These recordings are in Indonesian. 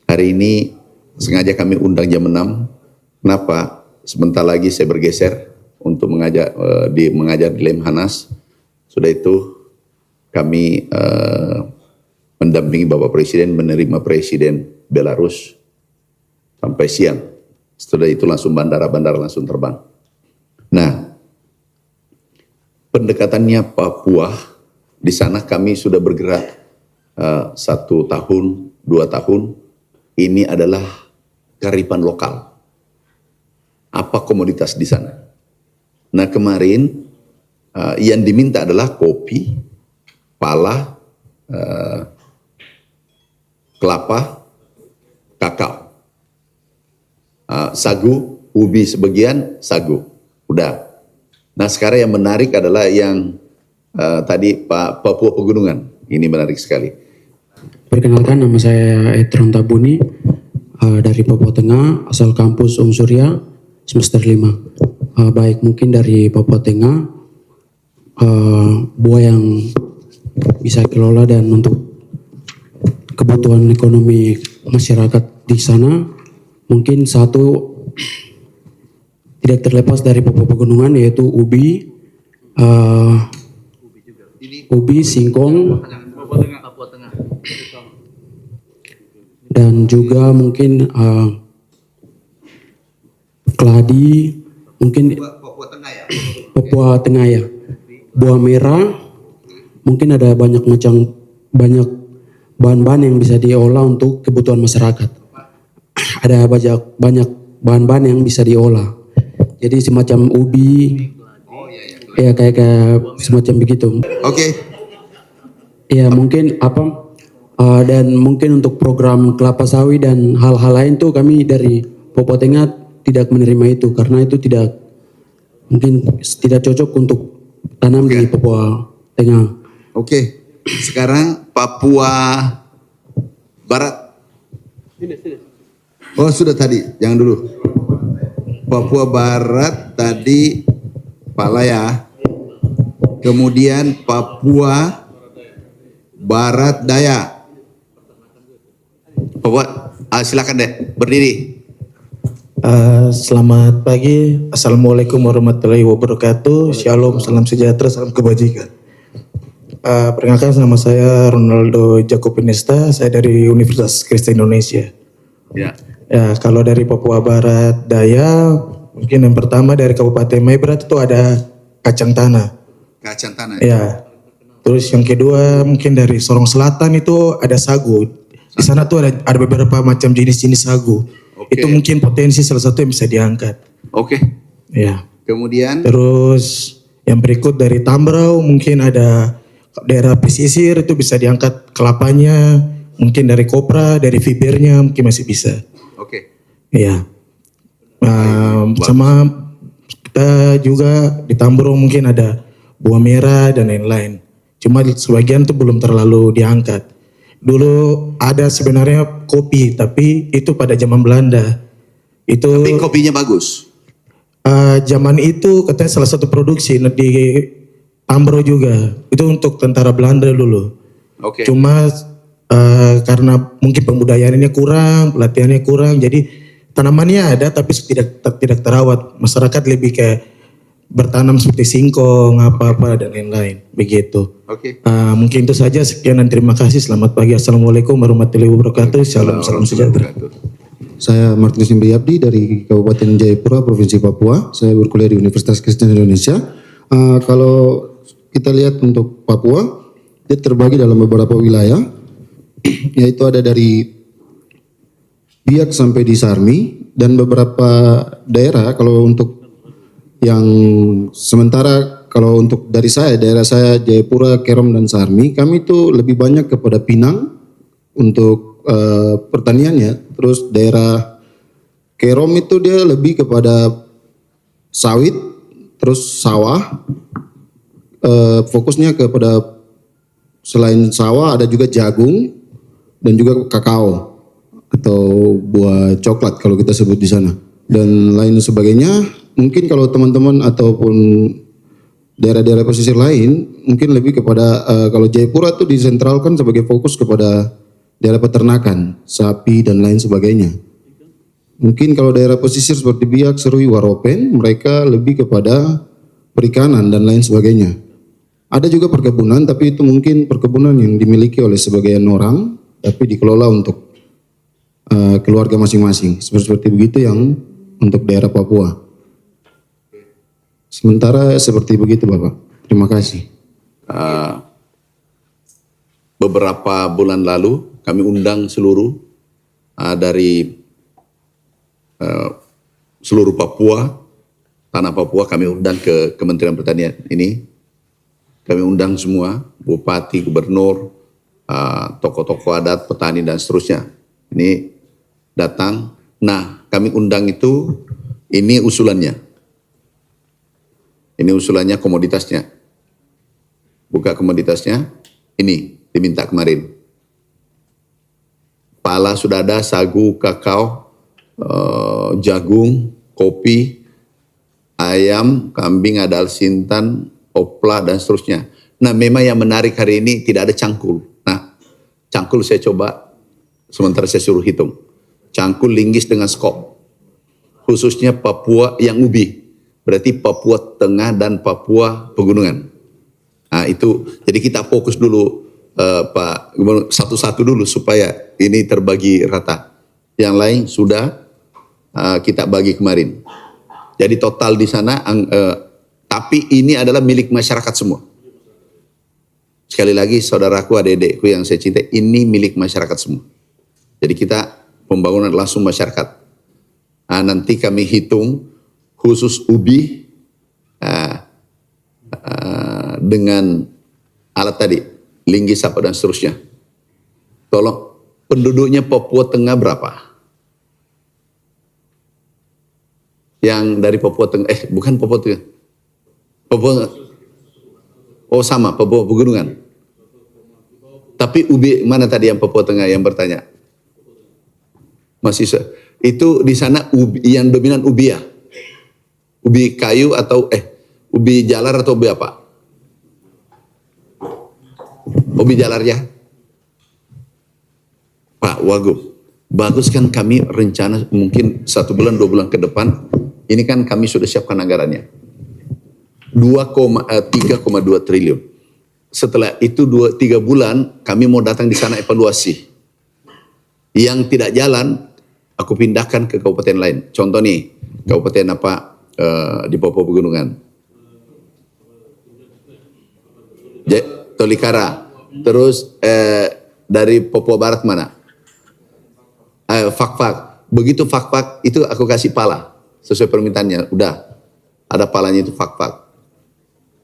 Hari ini sengaja kami undang jam 6. Kenapa? Sebentar lagi saya bergeser untuk mengajar di Lemhanas. Sudah itu kami mendampingi Bapak Presiden menerima Presiden Belarus sampai siang. Setelah itu langsung bandara langsung terbang. Nah, pendekatannya Papua, di sana kami sudah bergerak 1 tahun, 2 tahun. Ini adalah kearifan lokal. Apa komoditas di sana? Nah kemarin yang diminta adalah kopi, pala, kelapa, kakao, sagu, ubi sebagian, sagu. Udah. Nah sekarang yang menarik adalah yang tadi Papua Pegunungan. Ini menarik sekali. Perkenalkan, nama saya Etron Tabuni dari Papua Tengah, asal kampus Surya, semester 5. Baik, mungkin dari Papua Tengah, buah yang bisa kelola dan untuk kebutuhan ekonomi masyarakat di sana, mungkin satu tidak terlepas dari Papua Pegunungan, yaitu ubi, singkong, dan juga mungkin keladi, mungkin Papua Tengah ya, buah merah, mungkin ada banyak bahan-bahan yang bisa diolah untuk kebutuhan masyarakat. Ada banyak bahan-bahan yang bisa diolah. Jadi semacam ubi, ya kayak semacam begitu. Oke. Ya mungkin dan mungkin untuk program kelapa sawit dan hal-hal lain tuh kami dari Papua Tengah tidak menerima itu karena itu mungkin tidak cocok untuk tanam di Papua Tengah. Oke. Sekarang Papua Barat. Oh sudah tadi, jangan dulu. Papua Barat tadi pala ya. Kemudian Papua Barat Daya. Papua, silakan deh berdiri. Selamat pagi, Assalamualaikum warahmatullahi wabarakatuh. Shalom, salam sejahtera, salam kebajikan. Perkenalkan, nama saya Ronaldo Jacopinesta, saya dari Universitas Kristen Indonesia. Ya. Ya, kalau dari Papua Barat Daya, mungkin yang pertama dari Kabupaten Maibrat itu ada kacang tanah. Kacang tanah. Ya. Terus yang kedua mungkin dari Sorong Selatan itu ada sagu. Di sana tuh ada beberapa macam jenis-jenis sagu. Oke. Itu mungkin potensi salah satu yang bisa diangkat. Oke. Ya. Kemudian Terus yang berikut dari Tambrau mungkin ada daerah pesisir itu bisa diangkat kelapanya, mungkin dari kopra, dari fibernya mungkin masih bisa. oke. Iya. Sama kita juga di Tambrau mungkin ada buah merah dan lain-lain. Cuma sebagian itu belum terlalu diangkat. Dulu ada sebenarnya kopi, tapi itu pada zaman Belanda. Itu Tapi kopinya bagus. zaman itu katanya salah satu produksi di Tambrau juga. Itu untuk tentara Belanda dulu. Oke. Cuma karena mungkin pembudayaannya kurang, pelatihannya kurang, jadi tanamannya ada tapi tidak terawat. Masyarakat lebih kayak bertanam seperti singkong, apa-apa dan lain-lain, begitu. Oke. Mungkin itu saja, sekian dan terima kasih. Selamat pagi, Assalamualaikum warahmatullahi wabarakatuh. Shalom, salam sejahtera. Saya Martinus Imbriabdi dari Kabupaten Jayapura, Provinsi Papua. Saya berkuliah di Universitas Kristen Indonesia. Kalau kita lihat untuk Papua, dia terbagi dalam beberapa wilayah, yaitu ada dari Biak sampai di Sarmi, dan beberapa daerah kalau untuk yang sementara kalau untuk dari daerah saya Jayapura, Kerom dan Sarmi, kami itu lebih banyak kepada pinang untuk pertaniannya. Terus daerah Kerom itu dia lebih kepada sawit, terus sawah. Fokusnya kepada selain sawah ada juga jagung dan juga kakao atau buah coklat kalau kita sebut di sana dan lain sebagainya. Mungkin kalau teman-teman ataupun daerah-daerah pesisir lain mungkin lebih kepada kalau Jayapura itu disentralkan sebagai fokus kepada daerah peternakan, sapi dan lain sebagainya. Mungkin kalau daerah pesisir seperti Biak, Serui, Waropen, mereka lebih kepada perikanan dan lain sebagainya. Ada juga perkebunan, tapi itu mungkin perkebunan yang dimiliki oleh sebagian orang, tapi dikelola untuk keluarga masing-masing. Seperti begitu yang untuk daerah Papua. Sementara seperti begitu Bapak. Terima kasih. Beberapa bulan lalu kami undang seluruh dari seluruh Papua, tanah Papua kami undang ke Kementerian Pertanian ini. Kami undang semua, bupati, gubernur, tokoh-tokoh adat, petani dan seterusnya. Ini datang. Nah, kami undang itu, ini usulannya. Ini usulannya komoditasnya. Buka komoditasnya, ini diminta kemarin. Pala sudah ada, sagu, kakao, jagung, kopi, ayam, kambing, ada alsintan, opla dan seterusnya. Nah, memang yang menarik hari ini tidak ada cangkul. Nah, cangkul saya coba sementara saya suruh hitung. Cangkul, linggis dengan skop. Khususnya Papua yang ubi. Berarti Papua Tengah dan Papua Pegunungan. Nah, itu jadi kita fokus dulu Pak Gubernur satu-satu dulu supaya ini terbagi rata. Yang lain sudah kita bagi kemarin. Jadi total di sana tapi ini adalah milik masyarakat semua. Sekali lagi saudaraku, adik-adikku yang saya cintai, ini milik masyarakat semua. Jadi kita pembangunan langsung masyarakat. Nah, nanti kami hitung khusus ubi dengan alat tadi, linggis apa dan seterusnya. Tolong, penduduknya Papua Tengah berapa? Yang dari Papua Tengah, bukan Papua Tengah. Papua, oh sama, Papua Pegunungan. Tapi ubi mana tadi yang Papua Tengah yang bertanya? Masih itu di sana ubi, yang dominan ubi ya? Ubi kayu atau ubi jalar atau ubi apa? Ubi jalar ya? Pak Wagub, bagus kan kami rencana mungkin 1 bulan 2 bulan ke depan, ini kan kami sudah siapkan anggarannya. 3,2 triliun. Setelah itu 2-3 bulan kami mau datang di sana evaluasi. Yang tidak jalan, aku pindahkan ke kabupaten lain. Contoh nih, kabupaten apa di Papua Pegunungan. Tolikara. Terus dari Papua Barat mana? Fak-fak. Begitu fak-fak itu aku kasih pala sesuai permintaannya. Udah ada palanya itu fak-fak.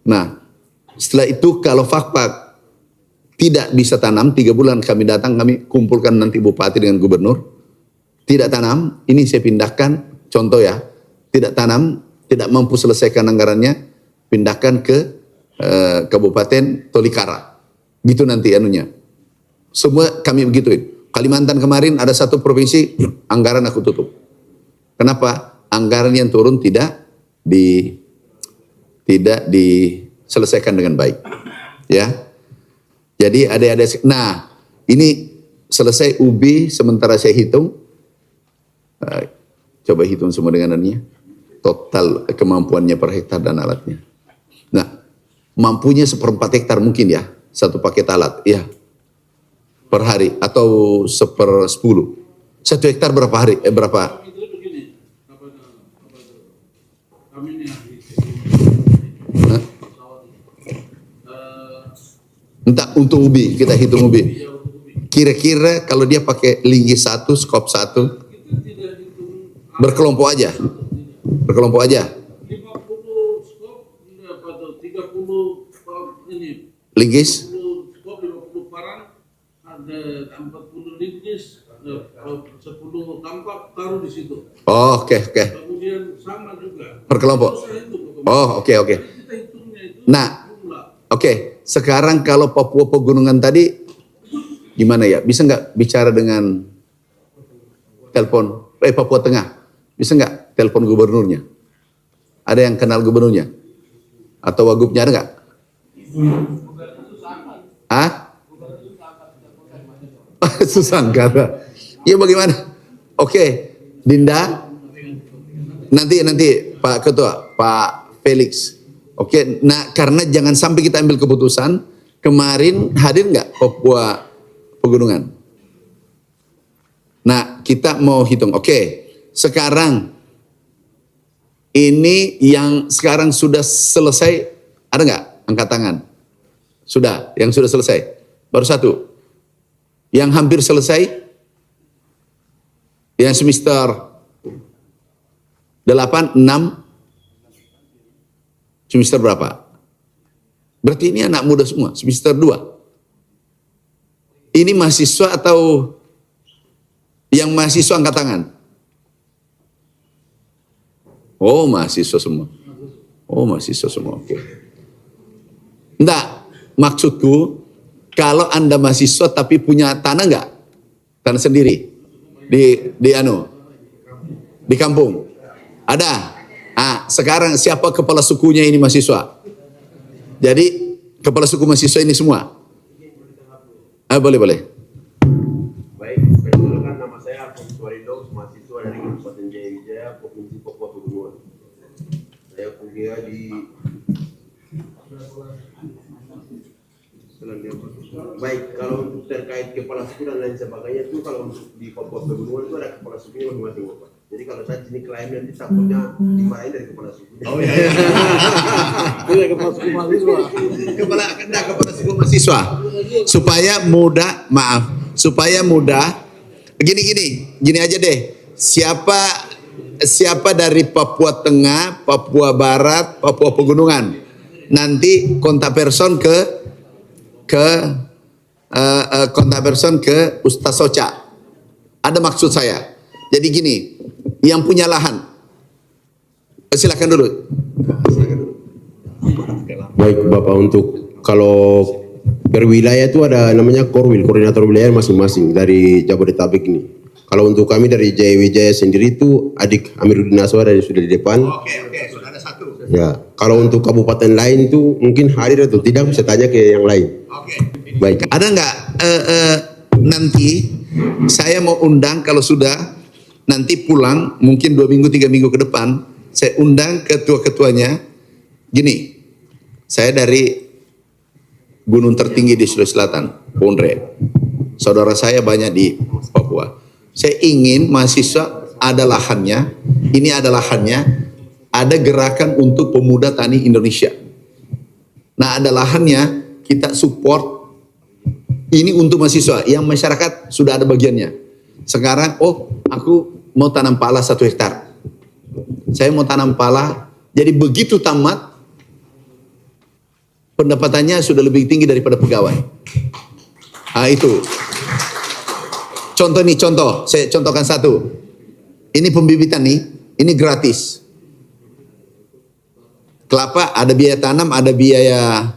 Nah, setelah itu kalau fak-fak tidak bisa tanam, 3 bulan kami datang, kami kumpulkan nanti bupati dengan gubernur. Tidak tanam, ini saya pindahkan, contoh ya, tidak tanam, tidak mampu selesaikan anggarannya, pindahkan ke Kabupaten Tolikara. Gitu nanti anunya. Semua kami begituin. Kalimantan kemarin ada 1 provinsi, anggaran aku tutup. Kenapa? Anggaran yang turun tidak diselesaikan dengan baik. Ya. Jadi ada. Nah, ini selesai ubi sementara saya hitung. Coba hitung semua dengan anunya. Total kemampuannya per hektar dan alatnya. Nah, mampunya 1/4 hektar mungkin ya, 1 paket alat, ya. Per hari atau 1/10. 1 hektar berapa hari? Berapa? Entah untuk ubi, kita hitung ubi. Kira-kira kalau dia pakai linggis 1, skop 1, berkelompok aja. Berkelompok aja. 50 skop, 30 ini. Linggis? 50 skop, 50 parang, ada 40 linggis, 10 tampak taruh di situ. Oh, oke. Kemudian sama juga. Berkelompok. Oh, oke. Kita hitungnya itu Nah, jumlah. oke. Sekarang kalau Papua Pegunungan tadi, gimana ya? Bisa nggak bicara dengan telepon, Papua Tengah? Bisa nggak telepon gubernurnya? Ada yang kenal gubernurnya? Atau wagubnya ada nggak? susah angkara. Ya bagaimana? Oke, Dinda. Nanti Pak Ketua, Pak Felix. Oke, nah karena jangan sampai kita ambil keputusan. Kemarin hadir nggak Papua Pegunungan? Nah, kita mau hitung. Oke, sekarang ini yang sekarang sudah selesai, ada nggak angkat tangan? Sudah, yang sudah selesai. Baru satu. Yang hampir selesai, yang semester 8, 6, semester berapa? Berarti ini anak muda semua, semester 2. Ini mahasiswa atau yang mahasiswa angkat tangan? Oh, mahasiswa semua. Oh, mahasiswa semua, oke. Enggak, maksudku, kalau Anda mahasiswa tapi punya tanah enggak? Tanah sendiri? Di kampung? Ada? Sekarang siapa kepala sukunya ini mahasiswa? Jadi kepala suku mahasiswa ini semua? Boleh. Baik, perkenalkan nama saya Alfonso Warido, mahasiswa dari Kabupaten Jaya Wijaya, Provinsi Papua Pegunungan. Saya kuliah di Baik, kalau untuk terkait kepala suku dan lain sebagainya itu kalau di Papua Pegunungan itu ada kepala sukunya masing-masing, Bapak. Jadi kalau saya sini klaim nanti takutnya dimarahin dari kepala suku. Oh iya. Iya, kepala suku mahasiswa. Kepala suku mahasiswa. Supaya mudah. Gini aja deh. Siapa dari Papua Tengah, Papua Barat, Papua Pegunungan. Nanti kontak person ke Ustaz Soca. Ada maksud saya. Jadi gini, yang punya lahan, silakan dulu. Baik, Bapak, untuk kalau berwilayah itu ada namanya Korwil, koordinator wilayah masing-masing dari Jabodetabek ini. Kalau untuk kami dari Jaya Wijaya sendiri itu adik Amiruddin Aswar dari sudah di depan. Oke, sudah ada satu. Ya, kalau untuk kabupaten lain itu mungkin hadir atau tidak bisa tanya ke yang lain. Oke. Baik. Ada nggak nanti saya mau undang kalau sudah nanti pulang mungkin 2 minggu 3 minggu ke depan saya undang ketua-ketuanya. Gini, saya dari gunung tertinggi di Sulawesi Selatan, Pondre. Saudara saya banyak di Papua. Saya ingin mahasiswa ada lahannya, ini ada lahannya, ada gerakan untuk pemuda tani Indonesia. Nah, ada lahannya, kita support. Ini untuk mahasiswa, yang masyarakat sudah ada bagiannya. Sekarang, aku mau tanam pala 1 hektar. Saya mau tanam pala, jadi begitu tamat, pendapatannya sudah lebih tinggi daripada pegawai. Itu. Contoh, saya contohkan satu. Ini pembibitan nih, ini gratis. Kelapa ada biaya tanam, ada biaya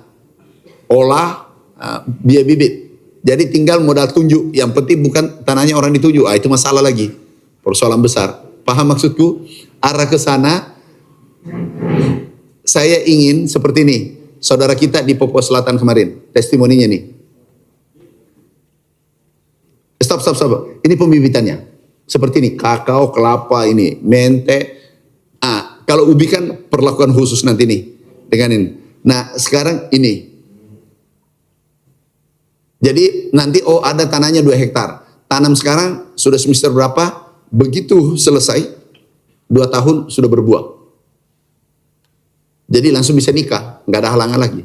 olah, biaya bibit. Jadi tinggal modal tunjuk. Yang penting bukan tanahnya orang ditunjuk. Itu masalah lagi. Persoalan besar. Paham maksudku? Arah ke sana. Saya ingin seperti ini. Saudara kita di Papua Selatan kemarin. Testimoninya nih. Stop. Ini pembibitannya. Seperti ini. Kakao, kelapa ini. Mente. Kalau ubi kan perlakuan khusus nanti nih. Dengan ini. Nah sekarang ini. Jadi nanti ada tanahnya 2 hektar. Tanam sekarang sudah semester berapa? Begitu selesai 2 tahun sudah berbuah. Jadi langsung bisa nikah, nggak ada halangan lagi.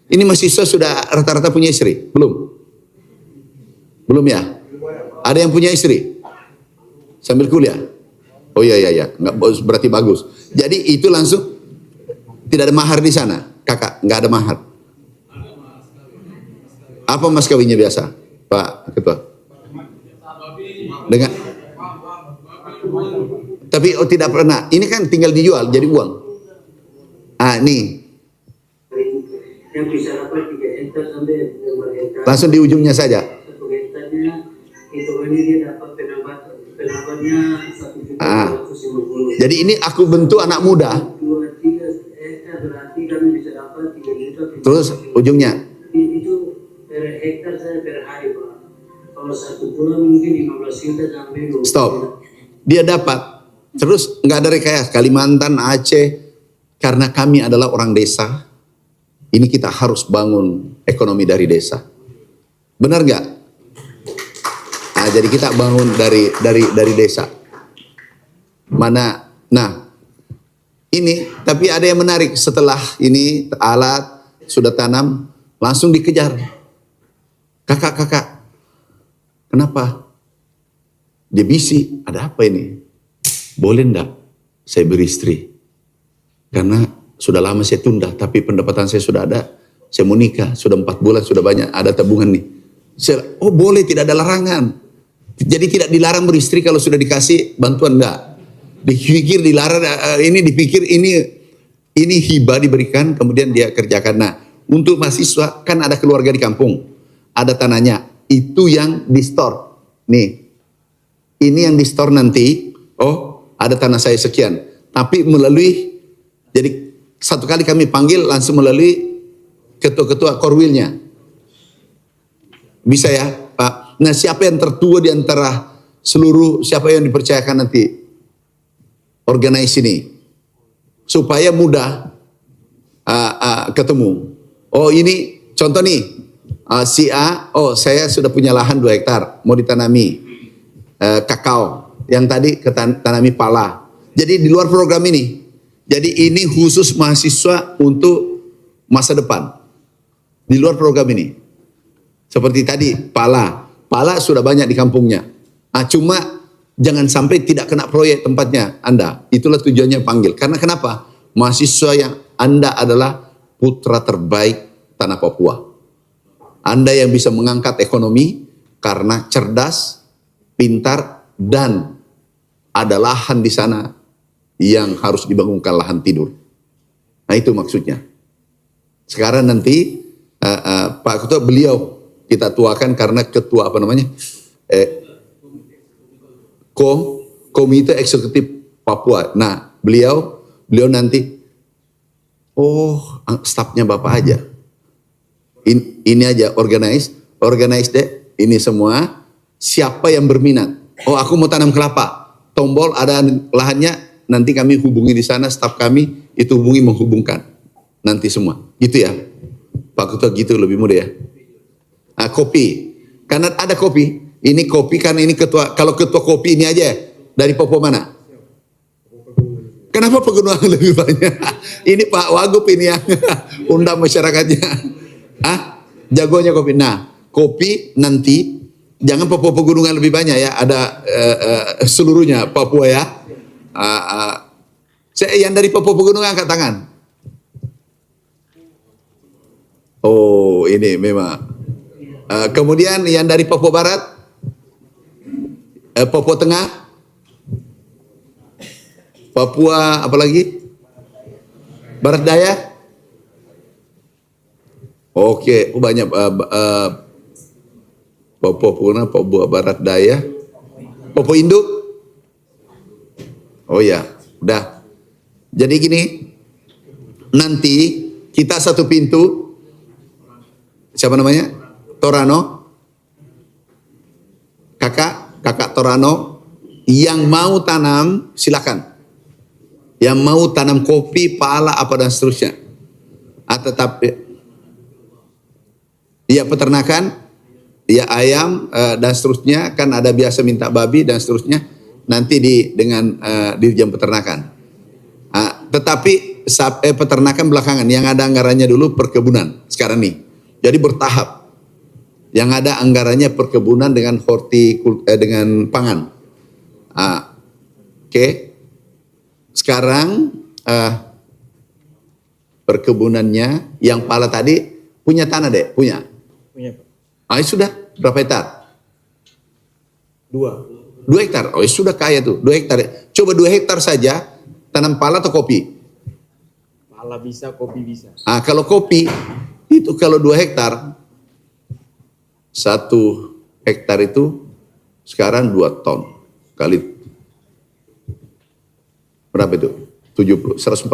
Ini mahasiswa sudah rata-rata punya istri? Belum ya? Ada yang punya istri? Sambil kuliah? Oh iya, nggak berarti bagus. Jadi itu langsung tidak ada mahar di sana, kakak, nggak ada mahar. Apa mas kawinnya biasa, Pak Ketua? Dengan tapi tidak pernah. Ini kan tinggal dijual jadi uang. Nih. Yang bisa dapat 3 hektar sampai 5 hektar. Langsung di ujungnya saja. 1 hektarnya itu ini dia dapat penambahannya 1.250. Jadi ini aku bentuk anak muda. 2-3 hektar berarti kami bisa dapat 3 juta. Terus ujungnya? Itu per hektar saya per hari, Pak. Sinta Jambi. Stop. Dia dapat. Terus nggak ada rekayasa. Kalimantan, Aceh, karena kami adalah orang desa. Ini kita harus bangun ekonomi dari desa. Benar nggak? Nah, jadi kita bangun dari desa. Mana? Nah, ini. Tapi ada yang menarik. Setelah ini alat sudah tanam, langsung dikejar. Kakak. Kenapa? Dia bisi. Ada apa ini? Boleh enggak saya beristri? Karena sudah lama saya tunda, tapi pendapatan saya sudah ada. Saya mau nikah, sudah 4 bulan, sudah banyak, ada tabungan nih. Oh boleh, tidak ada larangan. Jadi tidak dilarang beristri kalau sudah dikasih bantuan, enggak. Dipikir dilarang, dipikir ini hibah diberikan, kemudian dia kerjakan. Nah, untuk mahasiswa kan ada keluarga di kampung, ada tanahnya, itu yang di store. Nih, ini yang di store nanti. Oh, ada tanah saya sekian. Tapi melalui, jadi satu kali kami panggil langsung melalui ketua-ketua korwilnya. Bisa ya, Pak? Nah, siapa yang tertua di antara seluruh, siapa yang dipercayakan nanti organize ini? Supaya mudah ketemu. Oh ini, contoh nih, si A, oh saya sudah punya lahan 2 hektar, mau ditanami kakao, yang tadi tanami pala. Jadi di luar program ini. Jadi ini khusus mahasiswa untuk masa depan. Di luar program ini. Seperti tadi, pala. Pala sudah banyak di kampungnya. Cuma jangan sampai tidak kena proyek tempatnya Anda. Itulah tujuannya panggil. Karena kenapa? Mahasiswa yang Anda adalah putra terbaik tanah Papua. Anda yang bisa mengangkat ekonomi karena cerdas, pintar, dan ada lahan di sana yang harus dibangunkan lahan tidur. Nah itu maksudnya. Sekarang nanti Pak Ketua, beliau kita tuakan karena ketua apa namanya? Komite Eksekutif Papua. Nah, beliau nanti, stafnya Bapak aja. Ini aja, organize deh, ini semua. Siapa yang berminat? Oh, aku mau tanam kelapa. Tombol ada lahannya, nanti kami hubungi di sana, staf kami itu menghubungkan. Nanti semua. Gitu ya. Pak Ketua gitu lebih mudah ya. Kopi. Karena ada kopi. Ini kopi karena ini ketua. Kalau ketua kopi ini aja dari Papua mana? Kenapa pegunungan lebih banyak? Ini Pak Wagub ini yang undang masyarakatnya. Jagonya kopi. Nah, kopi nanti jangan Papua pegunungan lebih banyak ya. Ada seluruhnya Papua ya. Saya yang dari Papua pegunungan angkat tangan. Oh, ini memang. Kemudian yang dari Papua Barat, Papua Tengah, Papua apa lagi? Barat Daya. Oke, banyak Papua Barat Daya, Papua Induk. Oh ya, udah. Jadi gini, nanti kita satu pintu. Siapa namanya? Torano. Kakak Torano yang mau tanam silakan. Yang mau tanam kopi, pala, apa dan seterusnya. Tetapi ya peternakan, ya ayam dan seterusnya, kan ada biasa minta babi dan seterusnya. Nanti dengan dirjen peternakan. Tetapi peternakan belakangan, yang ada anggarannya dulu perkebunan sekarang nih. Jadi bertahap. Yang ada anggarannya perkebunan dengan dengan pangan. Oke. Sekarang perkebunannya yang pala tadi punya tanah deh, punya. Sudah berapa hektar? 2 hektar. Sudah kaya tuh, 2 hektar. Coba 2 hektar saja tanam pala atau kopi? Pala bisa, kopi bisa. Kalau kopi itu kalau 2 hektar, 1 hektar itu sekarang 2 ton kali berapa itu? 140.000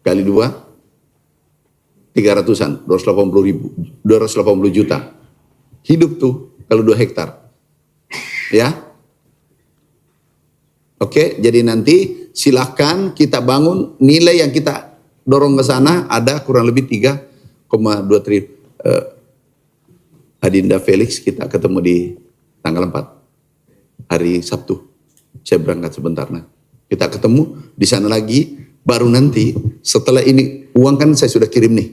kali 2 300-an, 280 juta. Hidup tuh kalau 2 hektar. Ya. Oke, jadi nanti silakan kita bangun nilai yang kita dorong ke sana ada kurang lebih 3,2 triliun. Adinda Felix kita ketemu di tanggal 4 hari Sabtu. Saya berangkat sebentar. Nah, kita ketemu di sana lagi. Baru nanti setelah ini uang kan saya sudah kirim nih.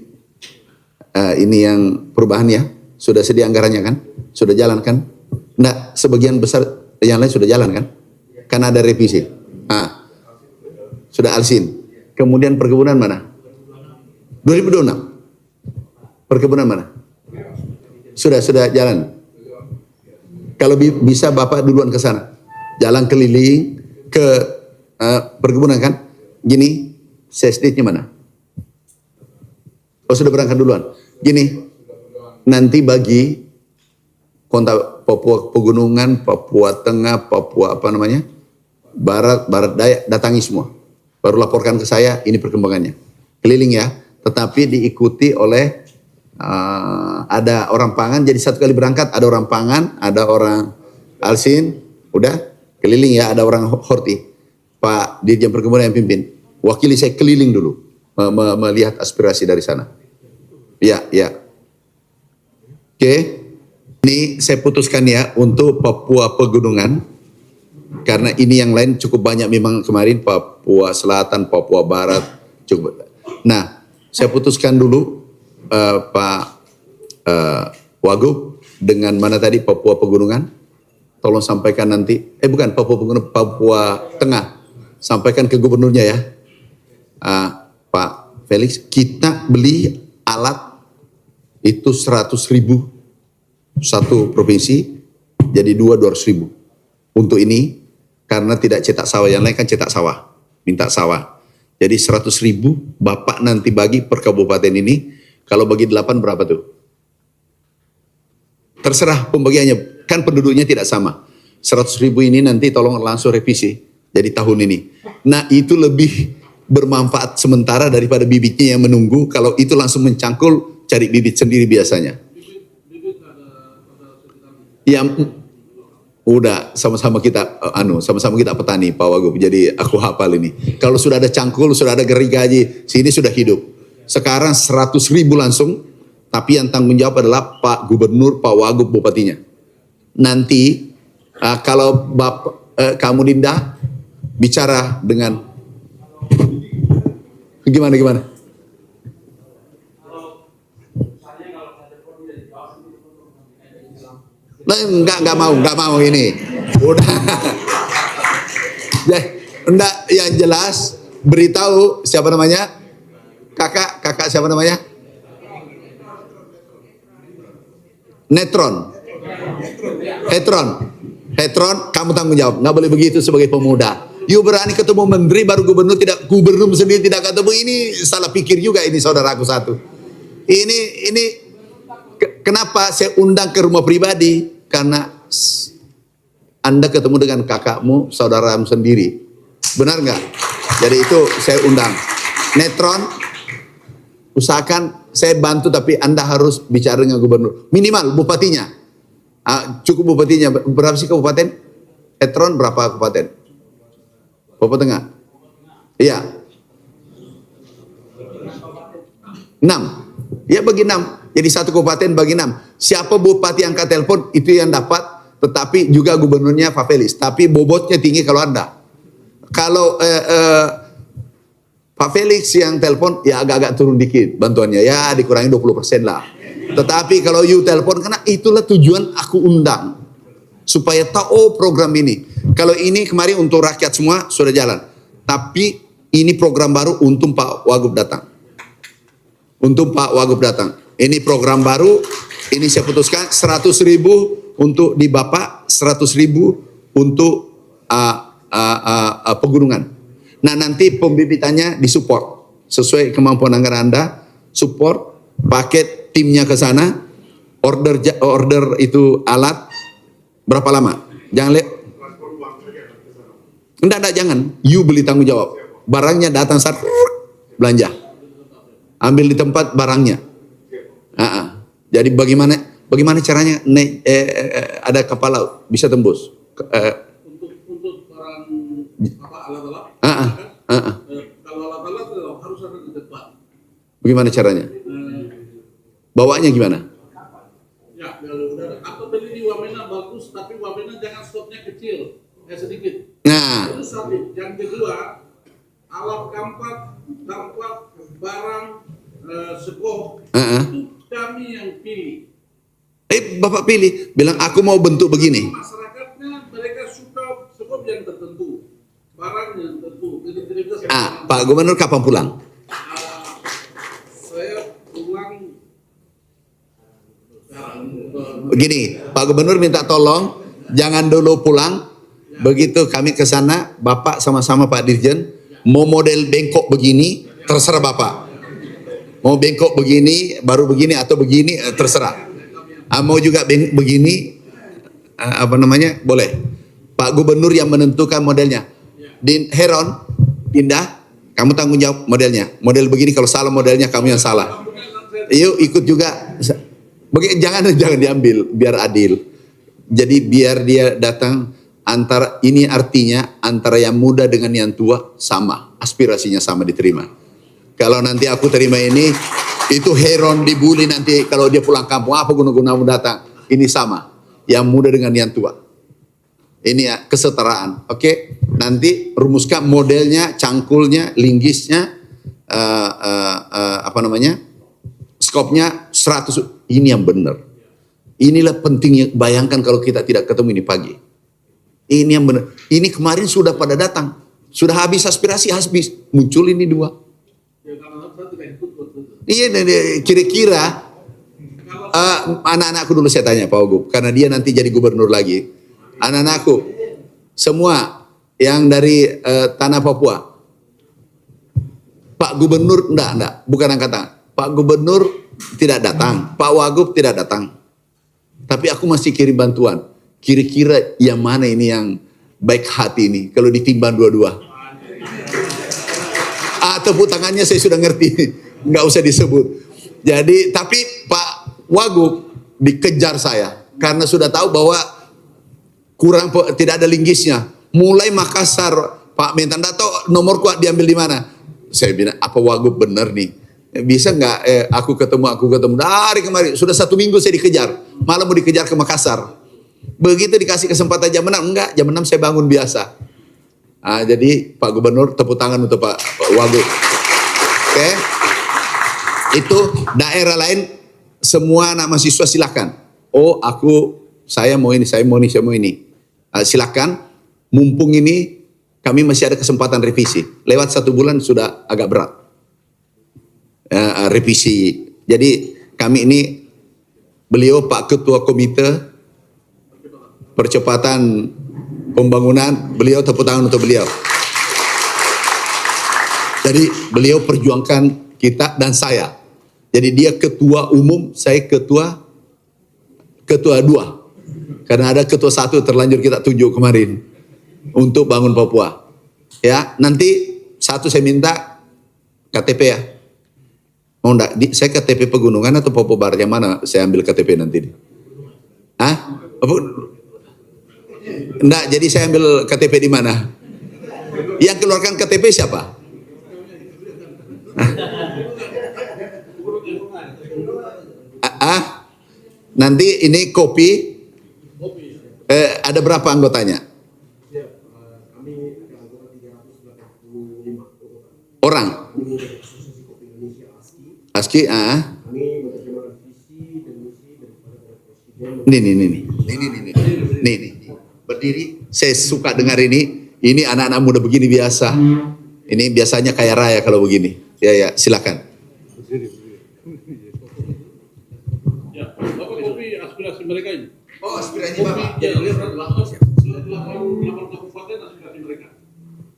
Ini yang perubahan ya. Sudah sedia anggarannya kan? Sudah jalan kan? Nah, sebagian besar yang lain sudah jalan kan? Kan ada revisi. Sudah Alsin. Kemudian perkebunan mana? 2026. Perkebunan mana? Sudah jalan. Kalau bisa Bapak duluan ke sana. Jalan keliling ke perkebunan kan? Gini, CSD-nya mana? Oh, sudah berangkat duluan. Gini, nanti bagi kontak Papua Pegunungan, Papua Tengah, Papua Barat Daya, datangi semua. Baru laporkan ke saya, ini perkembangannya. Keliling ya, tetapi diikuti oleh ada orang pangan, jadi satu kali berangkat ada orang pangan, ada orang Alsin, udah keliling ya, ada orang Horti. Pak Dirjen Perkebunan yang pimpin. Wakili saya keliling dulu, melihat aspirasi dari sana. Ya. Oke, ini saya putuskan ya untuk Papua Pegunungan, karena ini yang lain cukup banyak memang kemarin, Papua Selatan, Papua Barat, cukup. Nah, saya putuskan dulu Pak Wagub dengan mana tadi Papua Pegunungan, tolong sampaikan nanti, bukan Papua Pegunungan, Papua Tengah, sampaikan ke gubernurnya ya, Pak Felix, kita beli alat itu 100.000 satu provinsi, jadi 200.000 untuk ini, karena tidak cetak sawah, yang lain kan cetak sawah, minta sawah. Jadi 100.000 Bapak nanti bagi per kabupaten ini, kalau bagi 8 berapa tuh? Terserah pembagiannya, kan penduduknya tidak sama. 100.000 ini nanti tolong langsung revisi, jadi tahun ini. Nah itu lebih bermanfaat sementara daripada bibitnya yang menunggu, kalau itu langsung mencangkul, cari bibit sendiri biasanya. Ya, udah sama-sama kita sama-sama kita petani Pak Wagub. Jadi aku hafal ini. Kalau sudah ada cangkul, sudah ada gergaji, sini sudah hidup. Sekarang 100.000 langsung, tapi yang tanggung jawab adalah Pak Gubernur, Pak Wagub, bupatinya. Nanti kalau kamu Dinda bicara dengan gimana? Enggak mau ini. Udah. Enggak, yang jelas beritahu siapa namanya? Kakak siapa namanya? Hetron, kamu tanggung jawab. Enggak boleh begitu sebagai pemuda. You berani ketemu menteri baru gubernur sendiri tidak ketemu, ini salah pikir juga ini saudaraku satu. Ini kenapa saya undang ke rumah pribadi? Karena Anda ketemu dengan kakakmu, saudaramu sendiri. Benar nggak? Jadi itu saya undang. Netron, usahakan saya bantu, tapi Anda harus bicara dengan gubernur. Minimal bupatinya. Cukup bupatinya. Berapa sih kabupaten? Netron berapa kabupaten? Papua Tengah? Iya. 6. Ya bagi 6. Jadi satu kabupaten bagi 6. Siapa bupati angkat telepon itu yang dapat, tetapi juga gubernurnya Pak Felix. Tapi bobotnya tinggi kalau Anda. Kalau Pak Felix yang telepon ya agak-agak turun dikit bantuannya, ya dikurangi 20% lah. Tetapi kalau you telepon, karena itulah tujuan aku undang. Supaya tahu program ini. Kalau ini kemarin untuk rakyat semua sudah jalan. Tapi ini program baru untuk Pak Wagub datang. Ini program baru, ini saya putuskan 100.000 untuk di Bapak, 100.000 untuk pegunungan. Nah nanti pembibitannya disupport sesuai kemampuan anggaran Anda, support paket timnya ke sana, order itu alat berapa lama? Jangan lihat. Enggak, jangan. You beli tanggung jawab. Barangnya datang saat belanja. Ambil di tempat barangnya. Jadi bagaimana caranya ada kapal laut bisa tembus Untuk barang apa alat-alat. Kalau alat-alat harus ada di depan. Bagaimana caranya? Bawanya gimana? Ya, kalau udah atau beli di Wamena bagus, tapi Wamena jangan stoknya kecil, sedikit. Nah, Itu satu. Yang kedua, alat kampak, barang, sekop, itu kami yang pilih. Bapak pilih, bilang aku mau bentuk begini. Masyarakatnya mereka suka sekop yang tertentu, barang yang tertentu. Jadi, Pak Gubernur kapan pulang? saya pulang Begini, Pak Gubernur minta tolong jangan dulu pulang. Begitu kami ke sana, Bapak sama-sama Pak Dirjen mau model bengkok begini, terserah Bapak. Mau bengkok begini, baru begini atau begini, terserah. Mau juga begini, boleh. Pak Gubernur yang menentukan modelnya. Din Heron, Indah, kamu tanggung jawab modelnya. Model begini, kalau salah modelnya kamu yang salah. Yuk ikut juga. Jangan diambil, biar adil. Jadi biar dia datang, ini artinya antara yang muda dengan yang tua sama, aspirasinya sama diterima. Kalau nanti aku terima ini, itu Heron dibully nanti kalau dia pulang kampung, apa guna-gunamu datang? Ini sama, yang muda dengan yang tua. Ini ya kesetaraan. Oke, nanti rumuskan modelnya, cangkulnya, linggisnya, skopnya 100. Ini yang benar. Inilah pentingnya. Bayangkan kalau kita tidak ketemu ini pagi. Ini yang benar. Ini kemarin sudah pada datang, sudah habis aspirasi, habis muncul ini dua. Iya, kira-kira anak-anakku dulu saya tanya Pak Wagub, karena dia nanti jadi gubernur lagi. Anak-anakku semua yang dari tanah Papua, Pak Gubernur enggak, bukan angkatan. Pak Gubernur tidak datang, Pak Wagub tidak datang. Tapi aku masih kirim bantuan. Kira-kira yang mana ini yang baik hati ini kalau ditimbang dua-dua? Tepuk tangannya saya sudah ngerti, nggak usah disebut. Jadi, tapi Pak Wagub dikejar saya karena sudah tahu bahwa tidak ada linggisnya. Mulai Makassar, Pak minta tahu nomor kuat diambil di mana? Saya bilang, apa Wagub bener nih? Bisa nggak aku ketemu dari kemarin sudah 1 minggu saya dikejar, malah mau dikejar ke Makassar. Begitu dikasih kesempatan jam 6, enggak, jam 6 saya bangun biasa. Jadi Pak Gubernur, tepuk tangan untuk Pak Wagub. Oke. Itu daerah lain semua anak mahasiswa silakan. Saya mau ini. Silakan. Mumpung ini kami masih ada kesempatan revisi. Lewat 1 bulan sudah agak berat. Revisi. Jadi kami ini, beliau Pak Ketua Komite Percepatan Pembangunan, beliau tepuk tangan untuk beliau. Jadi beliau perjuangkan kita dan saya. Jadi dia ketua umum, saya ketua 2. Karena ada ketua 1 terlanjur kita tunjuk kemarin untuk bangun Papua. Ya, nanti 1 saya minta KTP ya. Mau enggak? Saya KTP Pegunungan atau Papua Barat? Yang mana saya ambil KTP nanti? Enggak, jadi saya ambil KTP di mana? Yang keluarkan KTP siapa? Nanti ini kopi. Ada berapa anggotanya? Orang. ASKI, Nih. Berdiri, saya suka dengar ini. Ini anak-anak muda begini biasa. Ini biasanya kaya raya kalau begini. Ya, silakan. Ya, Bapak kopi aspirasi mereka ini. Aspirasi Bapak. Ya, lihat 8 kabupaten aspirasi mereka.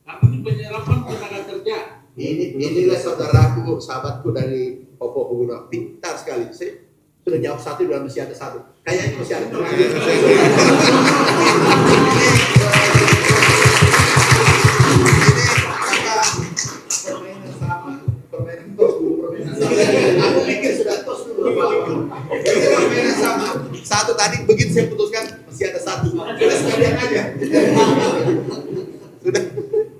Karena ini penyerapan tenaga kerja. Inilah saudaraku, sahabatku dari Papua Pegunungan. Pintar sekali. Saya sudah jawab 1, dan masih ada 1. Kayaknya masih ada. Aku pikir sudah tos dulu. Permainan sama. 1 tadi begitu saya putuskan masih ada 1. Sudah sekalian yang aja. Sudah,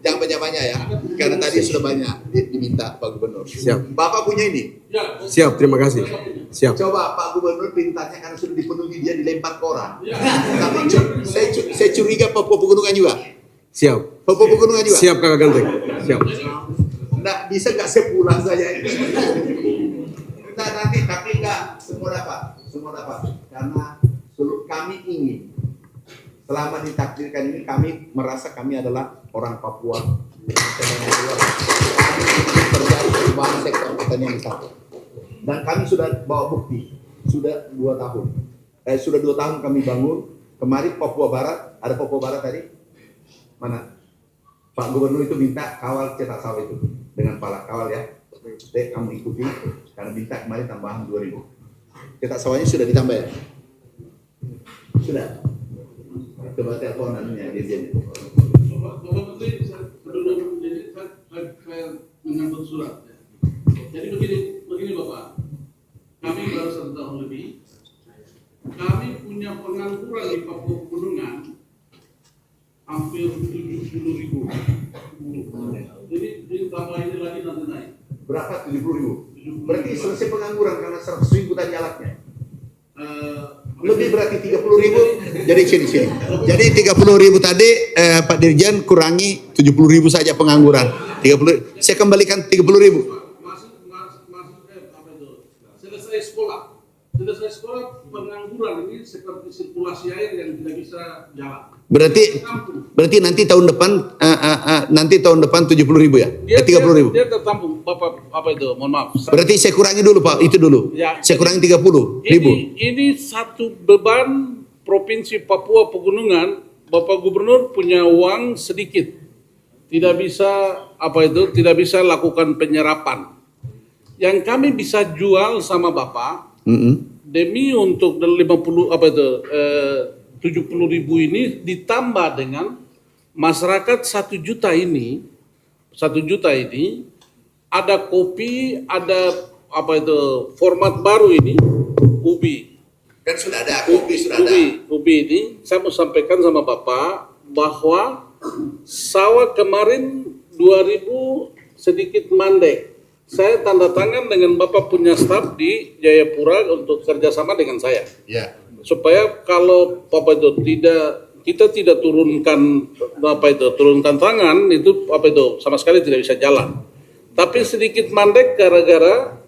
jangan banyak-banyak ya, karena tadi sudah banyak diminta Pak Gubernur. Siap. Bapak punya ini. Siap, terima kasih. Siap. Coba Pak Gubernur pintanya karena sudah dipenuhi dia dilempar ke orang. Tapi saya curiga Papua Pegunungan juga. Siap. Papua Pegunungan juga. Siap Kakak Ganteng. Siap. Nggak bisa nggak sepulang saja ini. Nah, nanti tapi nggak semua dapat karena seluruh kami ingin selama ditakdirkan ini kami merasa kami adalah orang Papua. Kami ingin terjadi perubahan sektor pertanian di sana. Dan kami sudah bawa bukti sudah 2 tahun. Sudah 2 tahun kami bangun. Kemarin Papua Barat, ada Papua Barat tadi mana? Pak Gubernur itu minta kawal cetak sawah itu dengan pala kawal ya. Kamu ikuti karena minta kemarin tambahan 2.000. Cetak sawahnya sudah ditambah ya? Sudah. Coba telepon anunya dirjennya. Bapak Menteri, sebelum jadi saya menyambut surat. Jadi begini Bapak, kami baru 1 tahun lebih, kami punya pengangguran di Papua Pegunungan hampir 70.000. Jadi tambah ini lagi nanti naik. Berapa? 70.000. Berarti selesai pengangguran karena 100.000 tadi alatnya. Lebih berarti 30.000. Jadi sini. Jadi 30.000 tadi Pak Dirjen kurangi 70.000 saja pengangguran. 30. Saya kembalikan 30.000. Selesai sekolah pengangguran ini seperti sirkulasi air yang tidak bisa jalan. Berarti nanti tahun depan 70.000 ya? 30.000. Dia tertampung Bapak mohon maaf. Berarti saya kurangi dulu Pak, itu dulu. Ya, saya kurangi 30.000. Ini satu beban Provinsi Papua Pegunungan. Bapak Gubernur punya uang sedikit. Tidak bisa tidak bisa lakukan penyerapan. Yang kami bisa jual sama Bapak demi untuk 70.000 ini ditambah dengan masyarakat 1 juta ini ada kopi, ada format baru ini ubi. Kan sudah ada kopi Ubi ini saya mau sampaikan sama Bapak bahwa sawah kemarin 2.000 sedikit mandek. Saya tanda tangan dengan Bapak punya staf di Jayapura untuk kerjasama dengan saya. Ya. Supaya kalau kita tidak turunkan tangan itu sama sekali tidak bisa jalan. Tapi sedikit mandek gara-gara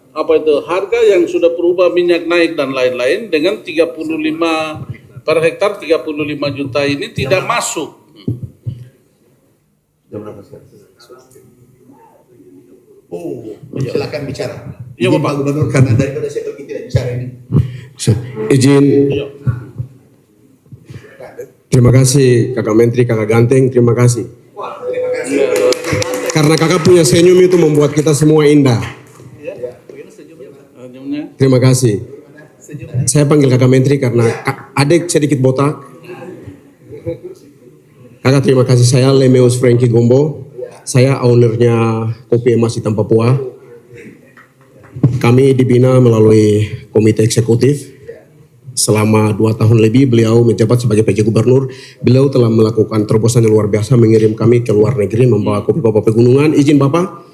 harga yang sudah berubah, minyak naik dan lain-lain, dengan 35 per hektar 35 juta ini tidak masuk. Jam berapa sekarang? Silakan bicara. Iya, Bapak. Pak Gubernur, karena daripada saya pergi tidak bicara ini. Izin. Terima kasih Kakak Menteri, Kakak Ganteng, terima kasih. Karena Kakak punya senyum itu membuat kita semua indah. Terima kasih. Saya panggil Kakak Menteri karena adik sedikit botak. Kakak terima kasih, saya Lemeus Frankie Gombo. Saya ownernya Kopi Emas Hitam Papua. Kami dibina melalui komite eksekutif. Selama 2 tahun lebih beliau menjabat sebagai PJ Gubernur. Beliau telah melakukan terobosan yang luar biasa, mengirim kami ke luar negeri membawa kopi Papua Pegunungan. Izin Bapak,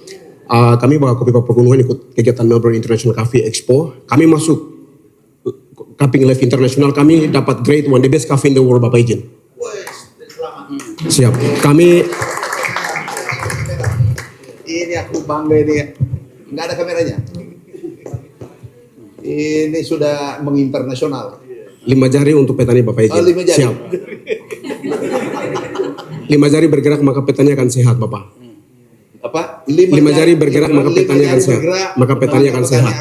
kami bawa kopi Papua Pegunungan ikut kegiatan Melbourne International Coffee Expo. Kami masuk Cupping Life International, kami dapat grade 1, the best coffee in the world, Bapak izin. Siap. Kami ini aku bangga ini. Nggak ada kameranya. Ini sudah menginternasional. 5 jari untuk petani Bapak izin. 5 jari. Siap. 5 jari bergerak maka petani akan sehat Bapak. Apa? 5 jari bergerak maka petani akan sehat. Maka petani akan sehat.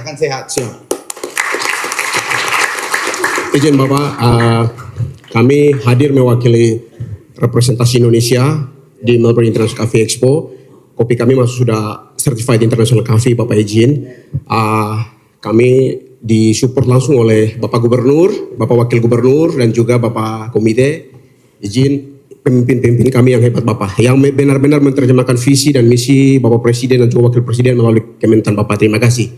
Siap. Izin Bapak, kami hadir mewakili representasi Indonesia di Melbourne International Coffee Expo. Kopi kami masuk sudah certified international coffee Bapak izin. Kami disupport langsung oleh Bapak Gubernur, Bapak Wakil Gubernur, dan juga Bapak Komite. Izin pemimpin-pemimpin kami yang hebat Bapak, yang benar-benar menerjemahkan visi dan misi Bapak Presiden dan juga Wakil Presiden melalui Kementan Bapak. Terima kasih.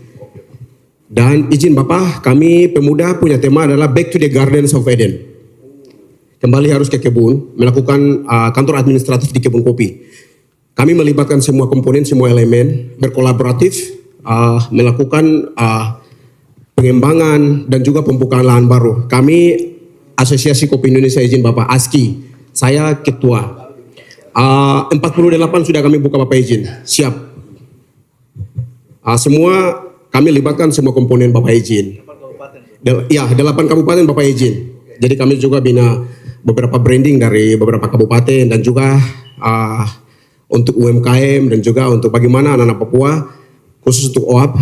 Dan izin Bapak, kami pemuda punya tema adalah Back to the Gardens of Eden. kembali harus ke kebun, melakukan kantor administratif di kebun kopi. Kami melibatkan semua komponen, semua elemen, berkolaboratif, melakukan pengembangan dan juga pembukaan lahan baru. Kami Asosiasi Kopi Indonesia, izin Bapak, ASKI, saya ketua. 48 sudah kami buka, Bapak izin, siap. Semua kami libatkan semua komponen, Bapak izin. 8 kabupaten, Bapak izin. Jadi kami juga bina beberapa branding dari beberapa kabupaten dan juga untuk UMKM dan juga untuk bagaimana anak-anak Papua khusus untuk OAP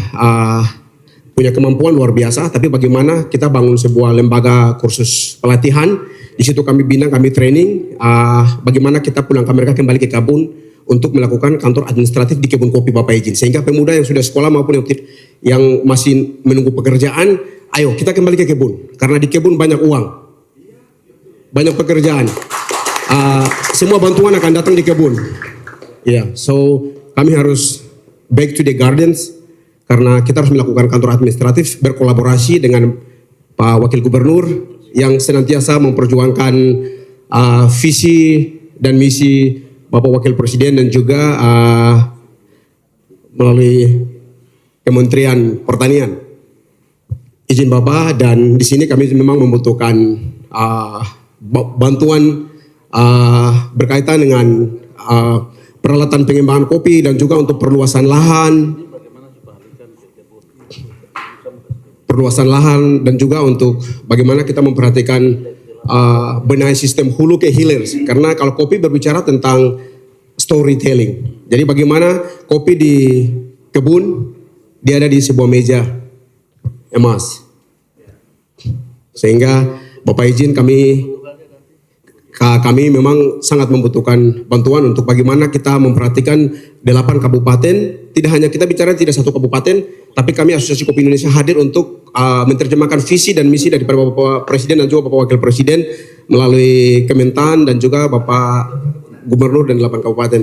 punya kemampuan luar biasa, tapi bagaimana kita bangun sebuah lembaga kursus pelatihan. Di situ kami bina, kami training bagaimana kita pulang ke mereka kembali ke kebun untuk melakukan kantor administratif di kebun kopi, Bapak izin. Sehingga pemuda yang sudah sekolah maupun yang masih menunggu pekerjaan, ayo kita kembali ke kebun, karena di kebun banyak uang, banyak pekerjaan. Semua bantuan akan datang di kebun. So kami harus back to the gardens, karena kita harus melakukan kantor administratif berkolaborasi dengan Pak Wakil Gubernur yang senantiasa memperjuangkan visi dan misi Bapak Wakil Presiden dan juga melalui Kementerian Pertanian. Izin Bapak, dan di sini kami memang membutuhkan bantuan berkaitan dengan peralatan pengembangan kopi dan juga untuk perluasan lahan dan juga untuk bagaimana kita memperhatikan benahi sistem hulu ke hilir, karena kalau kopi berbicara tentang storytelling. Jadi bagaimana kopi di kebun dia ada di sebuah meja emas. Sehingga Bapak izin kami memang sangat membutuhkan bantuan untuk bagaimana kita memperhatikan 8 kabupaten. Tidak hanya kita bicara tidak satu kabupaten, tapi kami Asosiasi Kopi Indonesia hadir untuk menerjemahkan visi dan misi dari Bapak Presiden dan juga Bapak Wakil Presiden melalui Kementan dan juga Bapak Gubernur dan 8 kabupaten.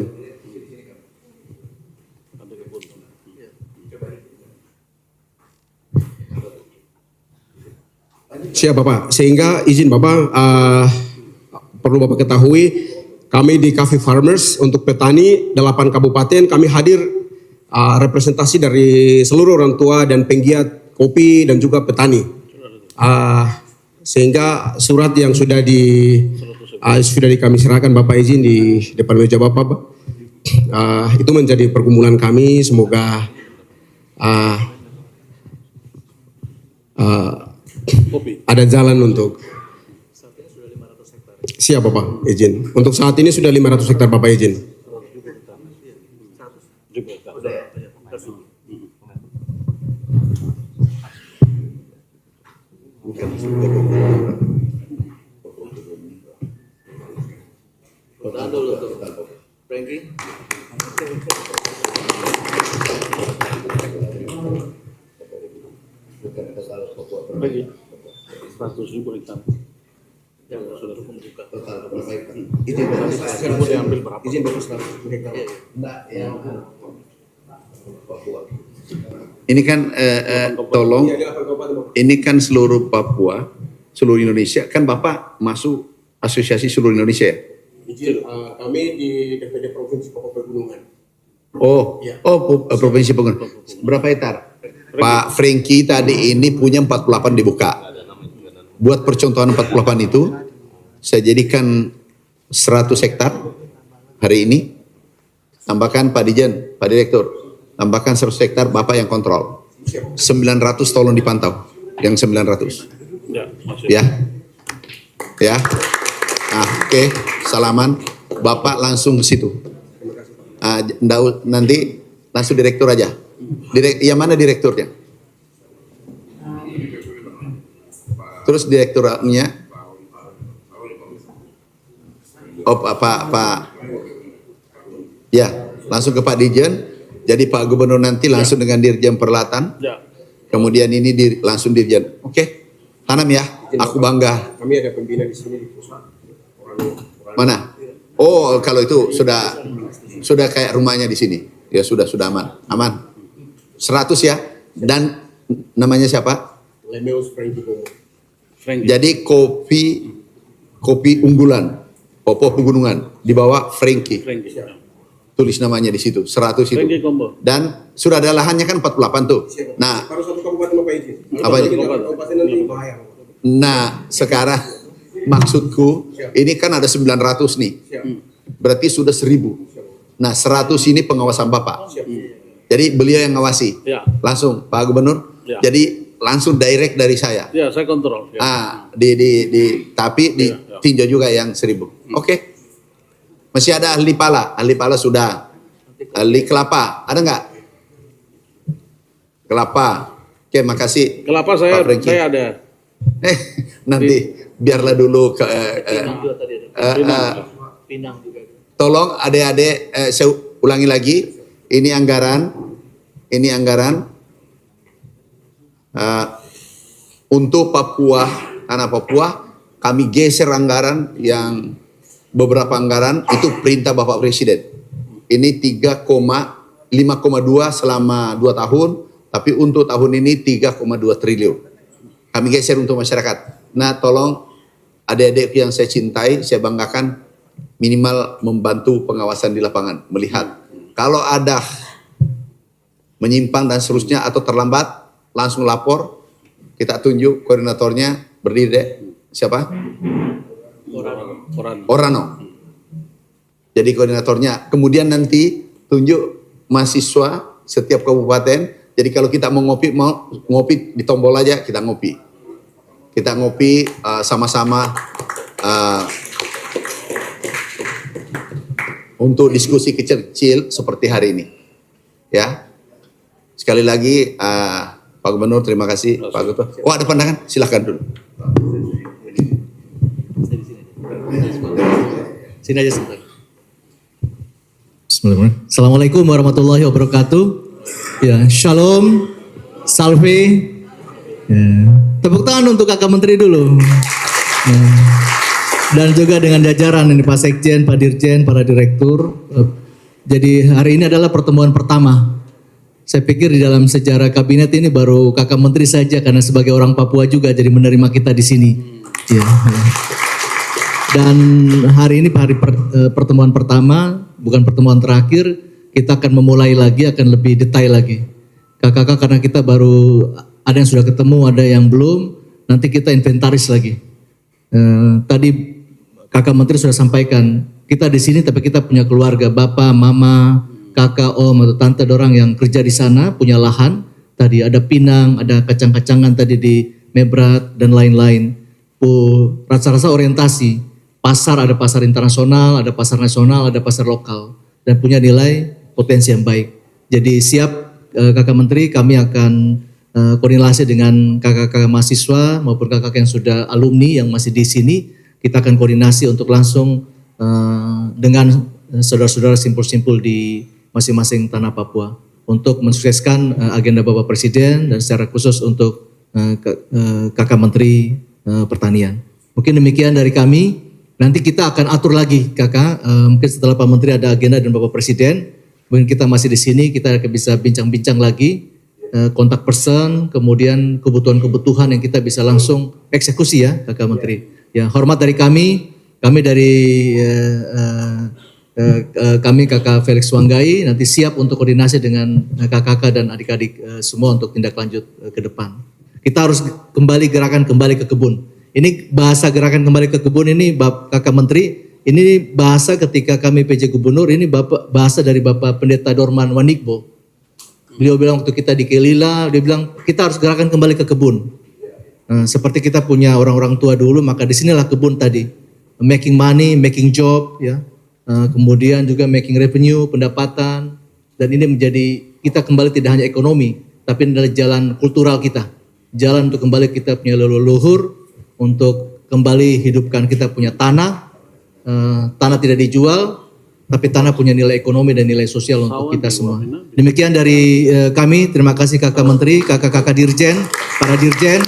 Siap Bapak, sehingga izin Bapak, perlu Bapak ketahui, kami di Cafe Farmers untuk petani 8 kabupaten kami hadir representasi dari seluruh orang tua dan penggiat kopi dan juga petani. Sehingga surat yang sudah kami serahkan Bapak izin di depan meja Bapak, itu menjadi pergumulan kami. Semoga ada jalan untuk siap Bapak izin. Untuk saat ini sudah 500 hektar Bapak izin. Ini kan tolong, ini kan seluruh Papua, seluruh Indonesia, kan Bapak masuk asosiasi seluruh Indonesia ya? Izin, kami di DPD Provinsi Papua Pegunungan. Provinsi Pegunungan. Berapa hektar? Pak Franky tadi ini punya 48 dibuka. Buat percontohan 48 itu, saya jadikan 100 hektar hari ini. Tambahkan Pak Dijen, Pak Direktur. Tambahkan 100 hektar Bapak yang kontrol. 900 tolong dipantau. Yang 900. Ya. Oke. Salaman. Bapak langsung ke situ. Nanti langsung direktur aja. Yang mana direkturnya? Terus direkturnya? Pak. Ya, langsung ke Pak Dijen. Jadi Pak Gubernur nanti langsung dengan Dirjen Peralatan. Kemudian ini langsung Dirjen. Oke. Tanam ya. Aku bangga. Kami ada pembina di sini di pusat. Mana? Oh, kalau itu sudah kayak rumahnya di sini. Ya sudah aman. Aman. 100 ya. Dan namanya siapa? Lemeus Franky Bomo. Jadi kopi kopi unggulan, Papua Pegunungan, di bawah Frankie. Frankie. Ya. Tulis namanya di situ, 100 itu. Frankie Combo. Dan sudah ada lahannya kan 48 tuh. Nah, Baru satu kabupaten Bapak Iji. apa ini? Kabupaten nanti bahaya. Nah, sekarang maksudku ini kan ada 900 nih. Berarti sudah 1000. Nah, 100 ini pengawasan Bapak. Jadi beliau yang ngawasi. Ya. Langsung Pak Gubernur. Ya. Jadi langsung direct dari saya. Ya, saya kontrol. Ya. Tapi ditinjau juga yang 1000. Oke. Masih ada ahli pala. Ahli pala sudah. Ahli kelapa. Ada nggak? Kelapa. Oke, makasih. Kelapa Pak Frankie. saya ada. Nanti biarlah dulu ke tolong adik-adik, saya ulangi lagi, ini anggaran untuk Papua, tanah Papua, kami geser anggaran yang beberapa anggaran itu perintah Bapak Presiden. Ini 5,2 selama 2 tahun, tapi untuk tahun ini 3,2 triliun. Kami geser untuk masyarakat. Nah, tolong adik-adik yang saya cintai, saya banggakan, minimal membantu pengawasan di lapangan, melihat kalau ada menyimpang dan seterusnya atau terlambat, langsung lapor, kita tunjuk koordinatornya, berdiri deh, siapa? Orano. Jadi koordinatornya, kemudian nanti tunjuk mahasiswa setiap kabupaten. Jadi kalau kita mau ngopi di tombol aja, kita ngopi. Kita ngopi sama-sama untuk diskusi kecil-kecil seperti hari ini. Ya. Sekali lagi Pak Gubernur, terima kasih. Pak Gubernur. Oh, ada pandangan? Silakan dulu. Sini aja sebentar. Bismillahirrahmanirrahim. Assalamualaikum warahmatullahi wabarakatuh. Ya, shalom, salve. Ya. Tepuk tangan untuk kakak menteri dulu. Ya. Dan juga dengan jajaran ini Pak Sekjen, Pak Dirjen, para direktur. Jadi hari ini adalah pertemuan pertama. Saya pikir di dalam sejarah kabinet ini baru kakak menteri saja, karena sebagai orang Papua juga jadi menerima kita di sini. Ya. Dan hari ini pertemuan pertama, bukan pertemuan terakhir. Kita akan memulai lagi, akan lebih detail lagi. Kakak-kakak, karena kita baru ada yang sudah ketemu, ada yang belum. Nanti kita inventaris lagi. Tadi kakak menteri sudah sampaikan, kita di sini tapi kita punya keluarga, bapak, mama, kakak, om atau tante, orang yang kerja di sana, punya lahan. Tadi ada pinang, ada kacang-kacangan tadi di Mebrat dan lain-lain. Rasa-rasa orientasi. Pasar, ada pasar internasional, ada pasar nasional, ada pasar lokal. Dan punya nilai potensi yang baik. Jadi siap kakak menteri, kami akan koordinasi dengan kakak-kakak mahasiswa maupun kakak yang sudah alumni yang masih di sini. Kita akan koordinasi untuk langsung dengan saudara-saudara simpul-simpul di masing-masing tanah Papua untuk mensukseskan agenda Bapak Presiden dan secara khusus untuk kakak Menteri Pertanian. Mungkin demikian dari kami. Nanti kita akan atur lagi kakak. Mungkin setelah Pak Menteri ada agenda dan Bapak Presiden, mungkin kita masih di sini, kita akan bisa bincang-bincang lagi. Kontak person, kemudian kebutuhan-kebutuhan yang kita bisa langsung eksekusi ya kakak menteri. Ya, hormat dari kami dari kami kakak Felix Wanggai nanti siap untuk koordinasi dengan kakak-kakak dan adik-adik semua untuk tindak lanjut ke depan. Kita harus gerakan kembali ke kebun. Ini bahasa gerakan kembali ke kebun ini kakak menteri, ini bahasa ketika kami PJ Gubernur, ini bahasa dari Bapak Pendeta Dorman Wanikbo. Beliau bilang waktu kita di Kelila, dia bilang kita harus gerakan kembali ke kebun. Seperti kita punya orang-orang tua dulu, maka disinilah kebun tadi. Making money, making job, ya. Kemudian juga making revenue, pendapatan. Dan ini menjadi, kita kembali tidak hanya ekonomi, tapi ini adalah jalan kultural kita. Jalan untuk kembali kita punya leluhur, untuk kembali hidupkan kita punya tanah. Tanah tidak dijual, tapi tanah punya nilai ekonomi dan nilai sosial untuk kita semua. Demikian dari kami, terima kasih kakak menteri, kakak-kakak dirjen, para dirjen.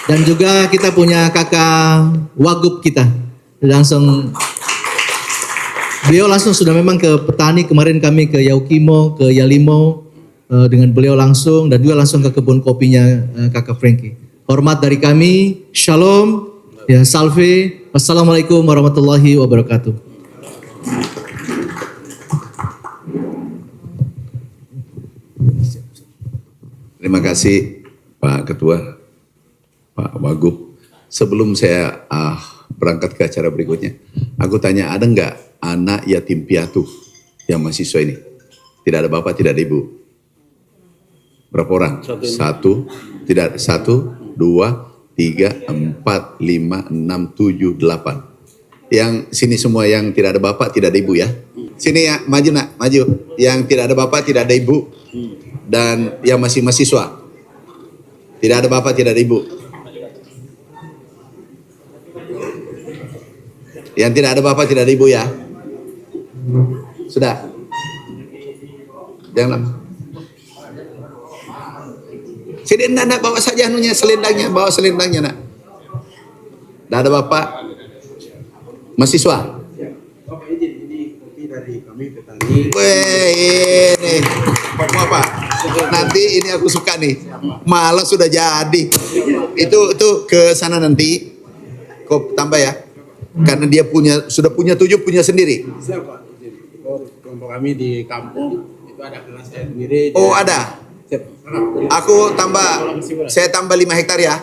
Dan juga kita punya kakak wagub kita. Beliau langsung sudah memang ke petani, kemarin kami ke Yaukimo, ke Yalimo, dengan beliau langsung, dan juga langsung ke kebun kopinya kakak Frankie. Hormat dari kami, shalom, ya salve. Wassalamualaikum warahmatullahi wabarakatuh. Terima kasih Pak Ketua, Pak Wagub. Sebelum saya berangkat ke acara berikutnya, aku tanya, ada nggak anak yatim piatu yang mahasiswa ini? Tidak ada bapak, tidak ada ibu. Berapa orang? Satu, tidak satu, dua, tiga, empat, lima, enam, tujuh, delapan. Yang sini semua yang tidak ada bapak, tidak ada ibu ya. Sini ya, maju nak, maju. Yang tidak ada bapak, tidak ada ibu. Dan yang masih mahasiswa. Tidak ada bapak, tidak ada ibu. Yang tidak ada bapak, tidak ada ibu ya. Sudah. Jangan. Sini nak bawa saja anunya, selendangnya, bawa selendangnya nak. Tidak ada bapak. Mahasiswa. Weh, ini apa? Nanti ini aku suka nih. Malah sudah jadi. Itu ke sana nanti. Kau tambah ya. Karena dia sudah punya 7, punya sendiri. Siapa? Kelompok kami di kampung itu ada kelasnya sendiri. Oh ada. Aku saya tambah 5 hektar ya.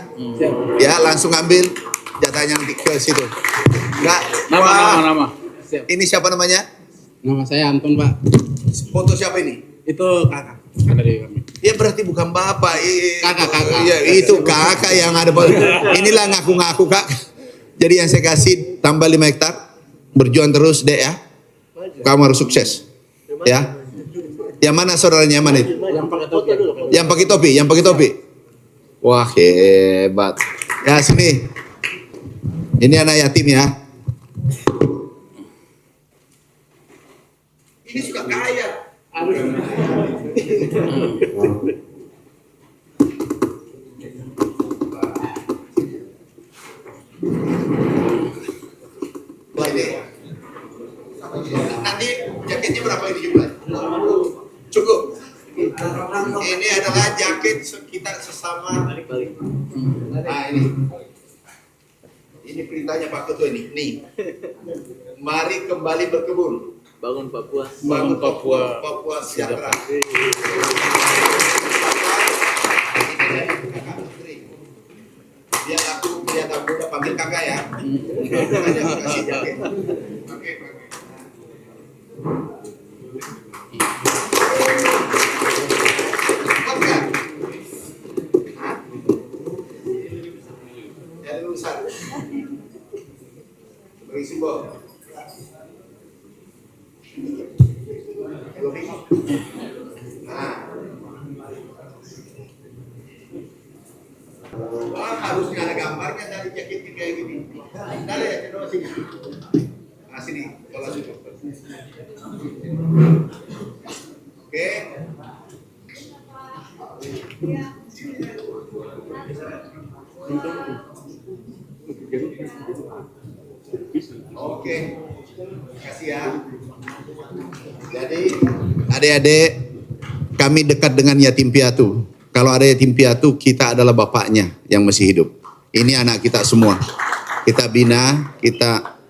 Ya langsung ambil jatahnya nanti ke situ. Enggak. Nama. Ini siapa namanya? Nama saya Anton, Pak. Foto siapa ini? Itu kakak dari kami. Ya berarti bukan bapak. Kakak. Ya, itu kakak yang ada. Inilah ngaku-ngaku kak. Jadi yang saya kasih tambah 5 hektar. Berjuang terus dek ya. Kamu harus sukses. Ya. Yang mana saudaranya, yang mana itu? Yang pakai topi. Wah hebat. Ya sini. Ini anak yatim ya. Ini suka kaya. Nanti jaketnya berapa ini jumlahnya? Cukup. Ini adalah jaket kita sesama. Nah ini. Ini perintahnya Pak Ketua ini. Nih. Mari kembali berkebun. Bangun Papua. Bangun Papua. Papua sejahtera. Biar aku udah panggil kakak ya. Makanya aku kasih jaket. Oke. Jadi lulusan. Beri simbol. Wah, harusnya ada gambarnya dari jaket kayak gini. Dari ya, coba sini. Nah, sini, kalau sini. Oke. Oke. Kasih ya. Jadi, adik-adik, kami dekat dengan yatim piatu. Kalau ada yatim piatu, kita adalah bapaknya yang masih hidup. Ini anak kita semua. Kita bina, kita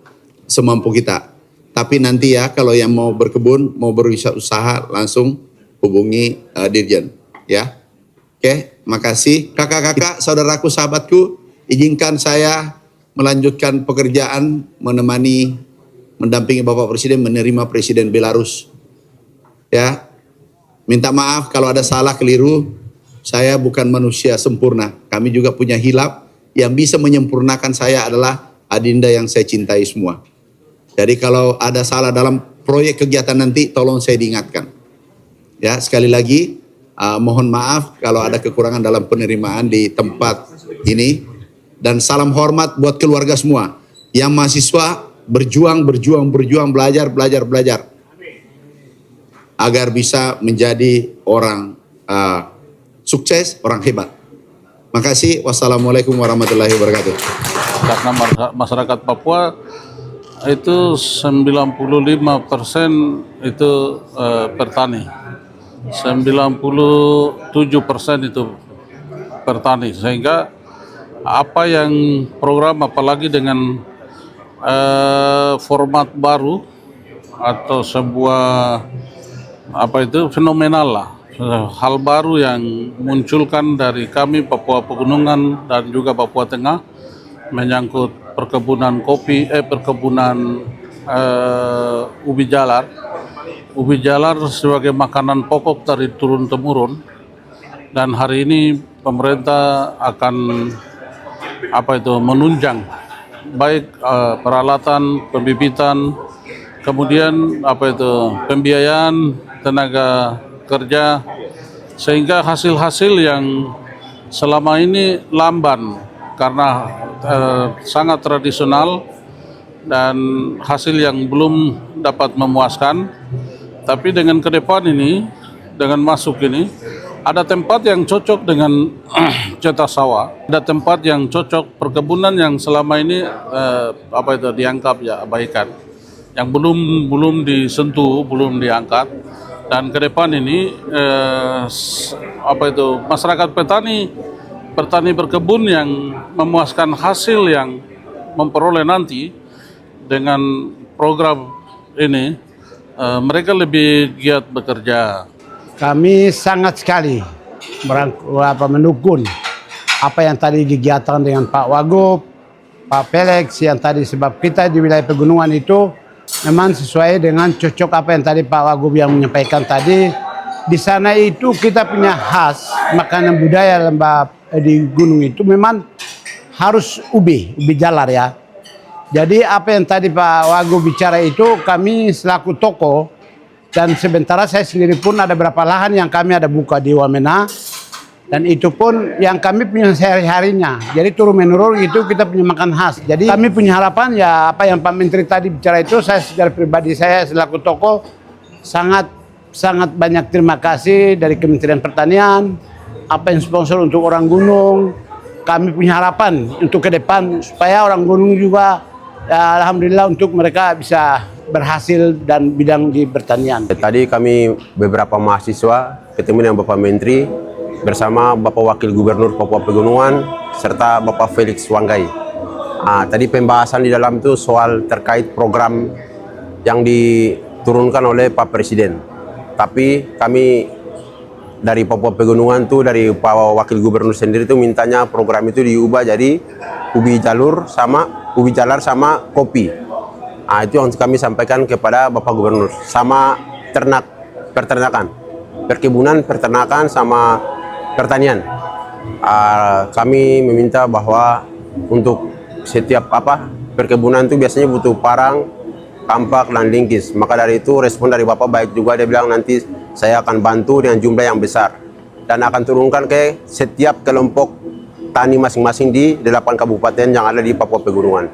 semampu kita. Tapi nanti ya, kalau yang mau berkebun, mau berwirausaha, langsung hubungi Dirjen. Ya, oke, makasih. Kakak-kakak, saudaraku, sahabatku, izinkan saya melanjutkan pekerjaan, mendampingi Bapak Presiden, menerima Presiden Belarus. Ya, minta maaf kalau ada salah keliru. Saya bukan manusia sempurna. Kami juga punya hilaf. Yang bisa menyempurnakan saya adalah adinda yang saya cintai semua. Jadi kalau ada salah dalam proyek kegiatan nanti, tolong saya diingatkan. Ya, sekali lagi mohon maaf kalau ada kekurangan dalam penerimaan di tempat ini. Dan salam hormat buat keluarga semua. Yang mahasiswa berjuang, belajar. Agar bisa menjadi orang sukses, orang hebat. Makasih. Wassalamualaikum warahmatullahi wabarakatuh. Karena masyarakat Papua itu 95% itu petani, 97% itu petani, sehingga apa yang program apalagi dengan format baru atau sebuah fenomenal lah, hal baru yang munculkan dari kami Papua Pegunungan dan juga Papua Tengah menyangkut perkebunan kopi, ubi jalar. Ubi jalar sebagai makanan pokok dari turun temurun, dan hari ini pemerintah akan menunjang baik peralatan, pembibitan, kemudian pembiayaan tenaga kerja, sehingga hasil-hasil yang selama ini lamban karena sangat tradisional dan hasil yang belum dapat memuaskan. Tapi dengan ke depan ini, dengan masuk ini, ada tempat yang cocok dengan cetak sawah, ada tempat yang cocok perkebunan yang selama ini dianggap ya abaikan, yang belum disentuh, belum diangkat. Dan ke depan ini masyarakat petani berkebun yang memuaskan hasil yang memperoleh nanti dengan program ini, mereka lebih giat bekerja. Kami sangat sekali mendukung apa yang tadi kegiatan dengan Pak Wagub, Pak Felix yang tadi, sebab kita di wilayah pegunungan itu memang sesuai dengan cocok apa yang tadi Pak Wagub yang menyampaikan tadi. Di sana itu kita punya khas makanan budaya di gunung itu memang harus ubi jalar ya. Jadi apa yang tadi Pak Wagub bicara itu, kami selaku toko dan sementara saya sendiri pun ada beberapa lahan yang kami ada buka di Wamena, dan itu pun yang kami punya sehari-harinya. Jadi turun menurun itu kita punya makan khas. Jadi kami punya harapan ya apa yang Pak Menteri tadi bicara itu, saya secara pribadi saya selaku toko sangat banyak terima kasih dari Kementerian Pertanian, apa yang sponsor untuk orang gunung. Kami punya harapan untuk ke depan supaya orang gunung juga ya, alhamdulillah untuk mereka bisa berhasil dan bidang di pertanian. Tadi kami beberapa mahasiswa ketemu dengan Bapak Menteri bersama Bapak Wakil Gubernur Papua Pegunungan serta Bapak Felix Wanggai. Tadi pembahasan di dalam itu soal terkait program yang diturunkan oleh Pak Presiden. Tapi kami dari Papua Pegunungan tuh, dari Pak Wakil Gubernur sendiri tuh mintanya program itu diubah jadi ubi jalar sama kopi. Itu yang kami sampaikan kepada Bapak Gubernur, sama peternakan, perkebunan, peternakan sama pertanian. Kami meminta bahwa untuk setiap perkebunan itu biasanya butuh parang, kampak, dan lingkis. Maka dari itu respon dari Bapak baik juga, dia bilang nanti saya akan bantu dengan jumlah yang besar dan akan turunkan ke setiap kelompok tani masing-masing di 8 kabupaten yang ada di Papua Pegunungan.